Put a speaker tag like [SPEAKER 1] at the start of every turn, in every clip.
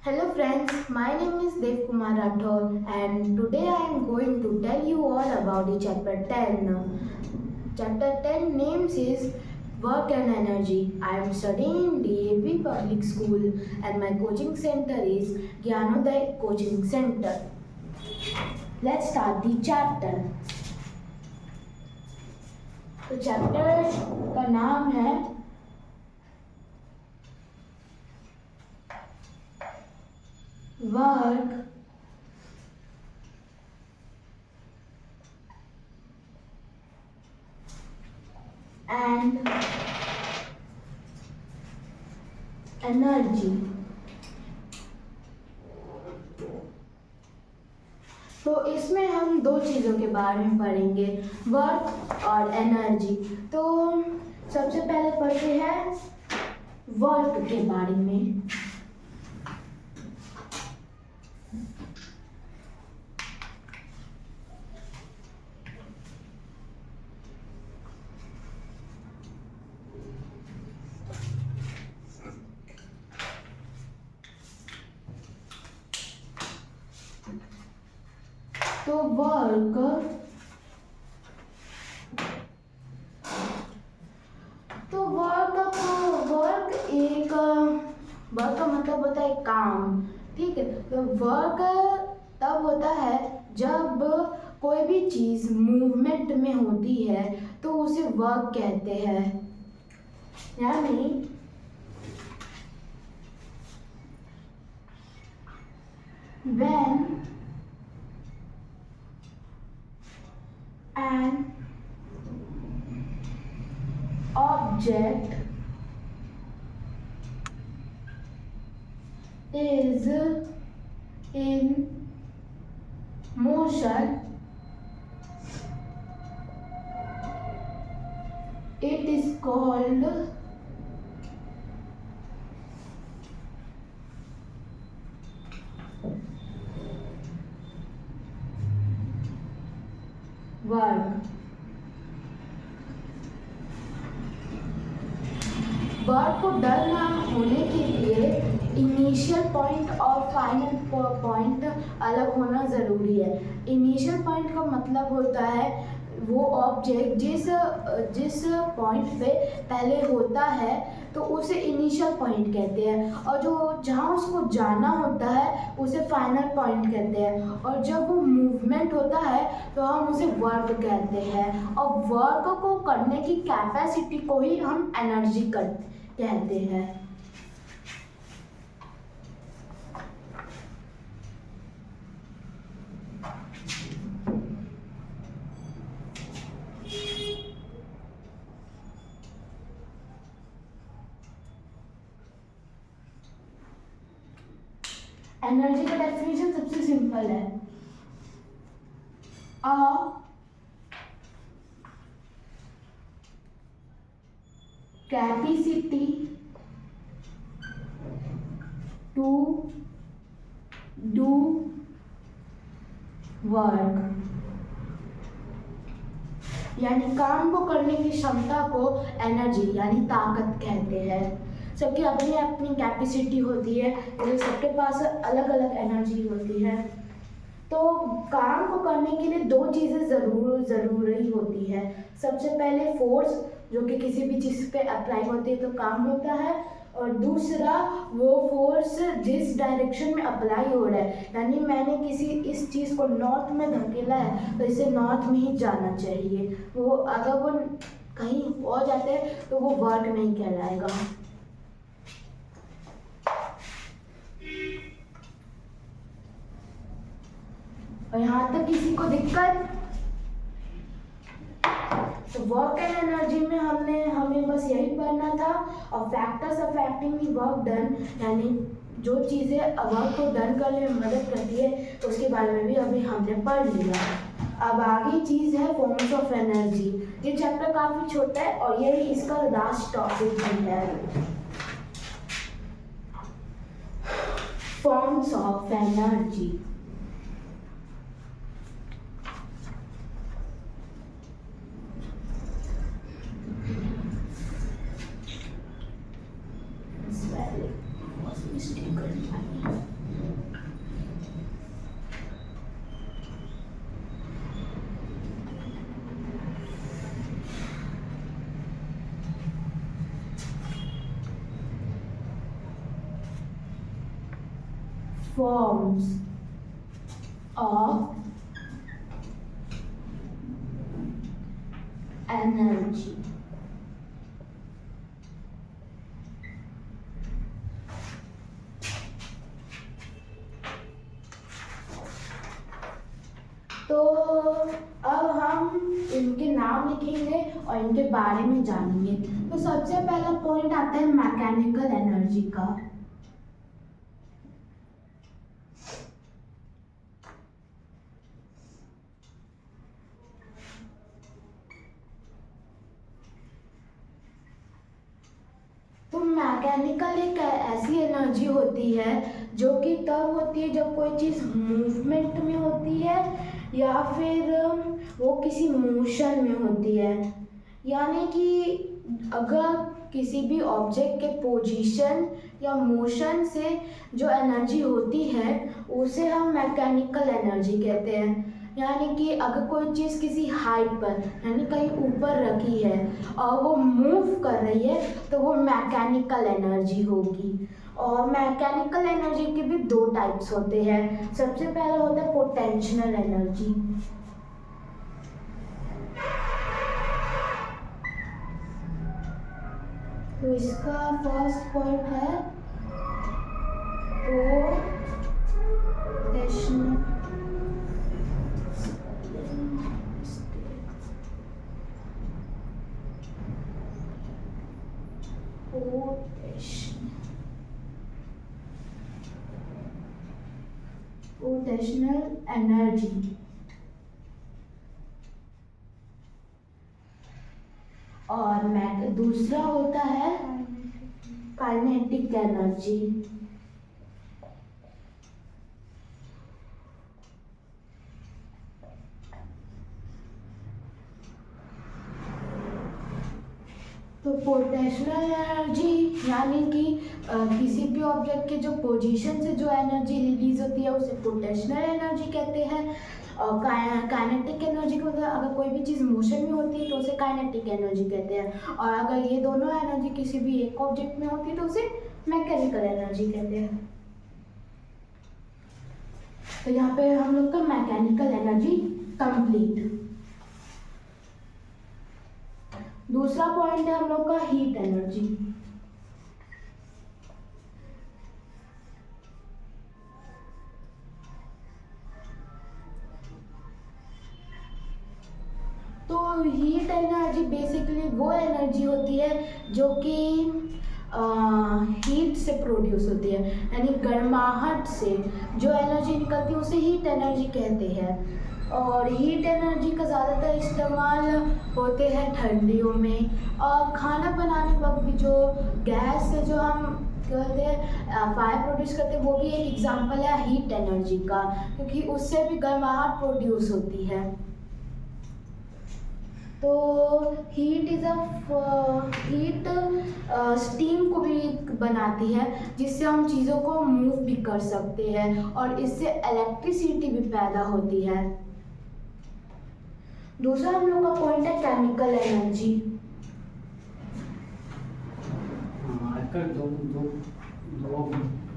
[SPEAKER 1] Hello friends, my name is Dev Kumar Rathod and today I am going to tell you all about the chapter 10. Chapter 10 names is Work and Energy. I am studying in DAV Public School and my coaching center is Gyanoday Coaching Center. Let's start the chapter. तो chapter का नाम है work and energy. तो इसमें हम दो चीज़ों के बारे में पढ़ेंगे, वर्क और एनर्जी। तो सबसे पहले पढ़ते हैं वर्क के बारे में। तो वर्क का मतलब होता है काम, ठीक है। तो वर्क तब होता है जब कोई भी चीज़ मूवमेंट में होती है तो उसे वर्क कहते हैं। यानी when an object is in motion, it is called work. Work को डन ना होने के लिए इनिशियल पॉइंट और फाइनल पॉइंट अलग होना ज़रूरी है। इनिशियल पॉइंट का मतलब होता है वो ऑब्जेक्ट जिस पॉइंट पे पहले होता है तो उसे इनिशियल पॉइंट कहते हैं, और जो जहाँ उसको जाना होता है उसे फाइनल पॉइंट कहते हैं। और जब वो मूवमेंट होता है तो हम उसे वर्क कहते हैं, और वर्क को करने की कैपेसिटी को ही हम एनर्जी कहते हैं। एनर्जी का डेफिनेशन सबसे सिंपल है, कैपेसिटी टू डू वर्क, यानी काम को करने की क्षमता को एनर्जी यानी ताकत कहते हैं। सबकी अपनी अपनी कैपेसिटी होती है, तो सबके पास अलग अलग एनर्जी होती है। तो काम को करने के लिए दो चीज़ें ज़रूरी होती है। सबसे पहले फोर्स, जो कि किसी भी चीज़ पे अप्लाई होती है तो काम होता है, और दूसरा वो फोर्स जिस डायरेक्शन में अप्लाई हो रहा है। यानी मैंने इस चीज़ को नॉर्थ में धकेला है तो इसे नॉर्थ में ही जाना चाहिए। वो अगर वो कहीं और जाते हैं तो वो वर्क नहीं कहलाएगा। और यहाँ तक किसी को दिक्कत? तो वर्क एंड एनर्जी में हमें बस यही पढ़ना था। और factors affecting the work done, यानी जो चीज़ें वर्क को डन करने में मदद करती है उसके बारे में भी अभी हमने पढ़ लिया। अब आगे चीज़ है फॉर्म्स ऑफ एनर्जी। ये चैप्टर काफ़ी छोटा है और यही इसका लास्ट टॉपिक भी है। Forms of energy. forms of energy. तो अब हम इनके नाम लिखेंगे और इनके बारे में जानेंगे। तो सबसे पहला पॉइंट आता है मैकेनिकल एनर्जी का। तो मैकेनिकल एक ऐसी एनर्जी होती है जो कि तब होती है जब कोई चीज़ मूवमेंट में होती है या फिर वो किसी मोशन में होती है। यानी कि अगर किसी भी ऑब्जेक्ट के पोजीशन या मोशन से जो एनर्जी होती है उसे हम मैकेनिकल एनर्जी कहते हैं। यानी कि अगर कोई चीज़ किसी हाइट पर यानी कहीं ऊपर रखी है और वो मूव कर रही है तो वो मैकेनिकल एनर्जी होगी। और मैकेनिकल एनर्जी के भी दो टाइप्स होते हैं। सबसे पहला होता है पोटेंशियल एनर्जी। तो इसका फर्स्ट पॉइंट है पोटेंशियल एनर्जी। और दूसरा होता है काइनेटिक एनर्जी। तो पोटेंशियल एनर्जी यानी कि किसी भी ऑब्जेक्ट के जो पोजीशन से जो एनर्जी रिलीज होती है उसे पोटेंशियल एनर्जी कहते हैं। और काइनेटिक एनर्जी को अगर कोई भी चीज़ मोशन में होती है तो उसे काइनेटिक एनर्जी कहते हैं। और अगर ये दोनों एनर्जी किसी भी एक ऑब्जेक्ट में होती है तो उसे मैकेनिकल एनर्जी कहते हैं। तो यहाँ पे हम लोग का मैकेनिकल एनर्जी कंप्लीट। दूसरा पॉइंट है हम लोग का हीट एनर्जी। तो हीट एनर्जी बेसिकली वो एनर्जी होती है जो कि हीट से प्रोड्यूस होती है। यानी गर्माहट से जो एनर्जी निकलती है उसे हीट एनर्जी कहते हैं। और हीट एनर्जी का ज़्यादातर इस्तेमाल होते हैं ठंडियों में। और खाना बनाने वक्त भी जो गैस से जो हम कहते हैं फायर प्रोड्यूस करते हैं वो भी एक एग्जांपल है हीट एनर्जी का, क्योंकि उससे भी गर्माहट प्रोड्यूस होती है। तो हीट स्टीम को भी बनाती है जिससे हम चीज़ों को मूव भी कर सकते हैं और इससे इलेक्ट्रिसिटी भी पैदा होती है। दूसरा हम लोग का पॉइंट है केमिकल एनर्जी।
[SPEAKER 2] मार्कर दो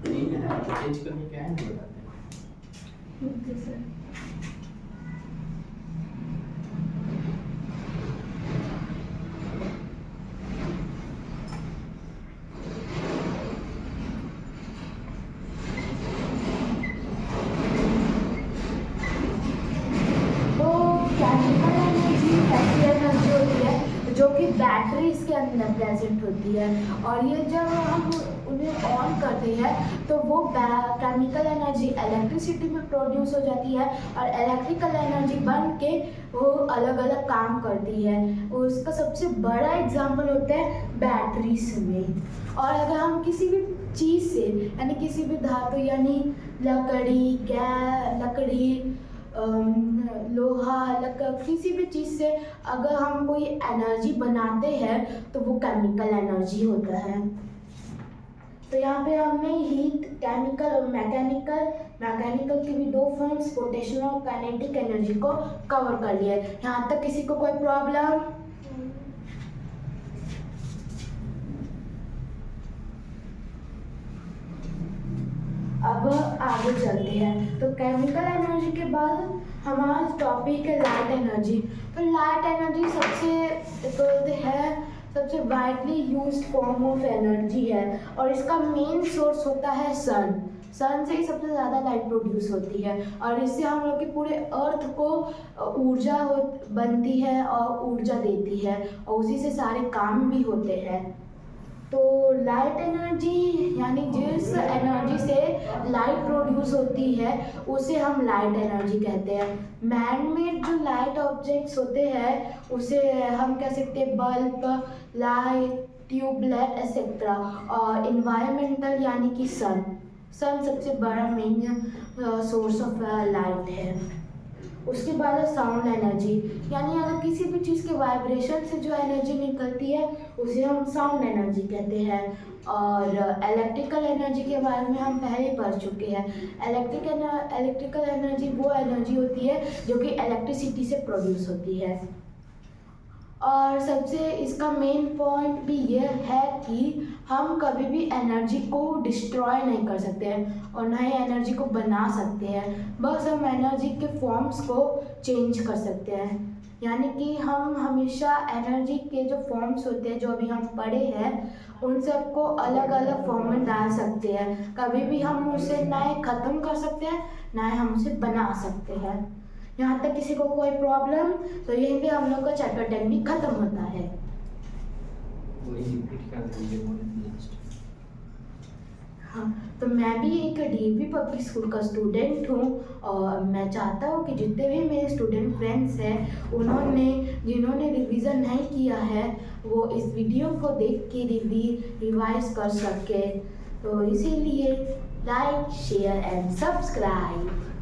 [SPEAKER 2] तीन है चेंज करने क्या है बताते हैं।
[SPEAKER 1] Okay sir. जो कि बैटरीज के अंदर प्रेजेंट होती है और ये जब हम उन्हें ऑन करते हैं तो वो केमिकल एनर्जी इलेक्ट्रिसिटी में प्रोड्यूस हो जाती है और इलेक्ट्रिकल एनर्जी बन के वो अलग अलग काम करती है। उसका सबसे बड़ा एग्जांपल होता है बैटरीज में। और अगर हम किसी भी चीज़ से यानी किसी भी धातु यानी लकड़ी लोहा किसी भी चीज़ से अगर हम कोई एनर्जी बनाते हैं तो वो केमिकल एनर्जी होता है। तो यहाँ पे हमने हीट केमिकल और मैकेनिकल की भी दो फॉर्म्स पोटेंशियल और काइनेटिक एनर्जी को कवर कर लिया है। यहाँ तक किसी को कोई प्रॉब्लम? अब आगे चलते हैं। तो केमिकल एनर्जी के बाद हमारा टॉपिक है लाइट एनर्जी। तो लाइट एनर्जी सबसे widely used form of energy है और इसका मेन सोर्स होता है सन। सन से ही सबसे ज़्यादा लाइट प्रोड्यूस होती है और इससे हम लोग के पूरे अर्थ को ऊर्जा बनती है और ऊर्जा देती है और उसी से सारे काम भी होते हैं। तो लाइट एनर्जी यानी जिस एनर्जी से लाइट प्रोड्यूस होती है उसे हम लाइट एनर्जी कहते हैं। मैन मेड जो लाइट ऑब्जेक्ट्स होते हैं उसे हम कह सकते हैं बल्ब, लाइट, ट्यूबलाइट एक्सेट्रा। और इन्वायरमेंटल यानी कि सन सबसे बड़ा मेन सोर्स ऑफ लाइट है। उसके बाद है साउंड एनर्जी, यानी अगर किसी भी चीज़ के वाइब्रेशन से जो एनर्जी निकलती है उसे हम साउंड एनर्जी कहते हैं। और इलेक्ट्रिकल एनर्जी के बारे में हम पहले ही पढ़ चुके हैं। इलेक्ट्रिकल एनर्जी वो एनर्जी होती है जो कि इलेक्ट्रिसिटी से प्रोड्यूस होती है। और सबसे इसका मेन पॉइंट भी ये है कि हम कभी भी एनर्जी को डिस्ट्रॉय नहीं कर सकते हैं और ना ही एनर्जी को बना सकते हैं, बस हम एनर्जी के फॉर्म्स को चेंज कर सकते हैं। यानी कि हम हमेशा एनर्जी के जो फॉर्म्स होते हैं जो अभी हम पढ़े हैं उन सबको अलग अलग फॉर्म में डाल सकते हैं। कभी भी हम उसे ना ही ख़त्म कर सकते हैं ना ही हम उसे बना सकते हैं। यहाँ तक किसी को कोई प्रॉब्लम? तो यहीं पे हम लोग का चैप्टर 10 भी खत्म होता है। हाँ, तो मैं भी एक डीएवी पब्लिक स्कूल का स्टूडेंट हूँ और मैं चाहता हूँ कि जितने भी मेरे स्टूडेंट फ्रेंड्स हैं जिन्होंने रिवीजन नहीं किया है वो इस वीडियो को देख के रिवाइज कर सके। तो इसीलिए लाइक, शेयर एंड सब्सक्राइब।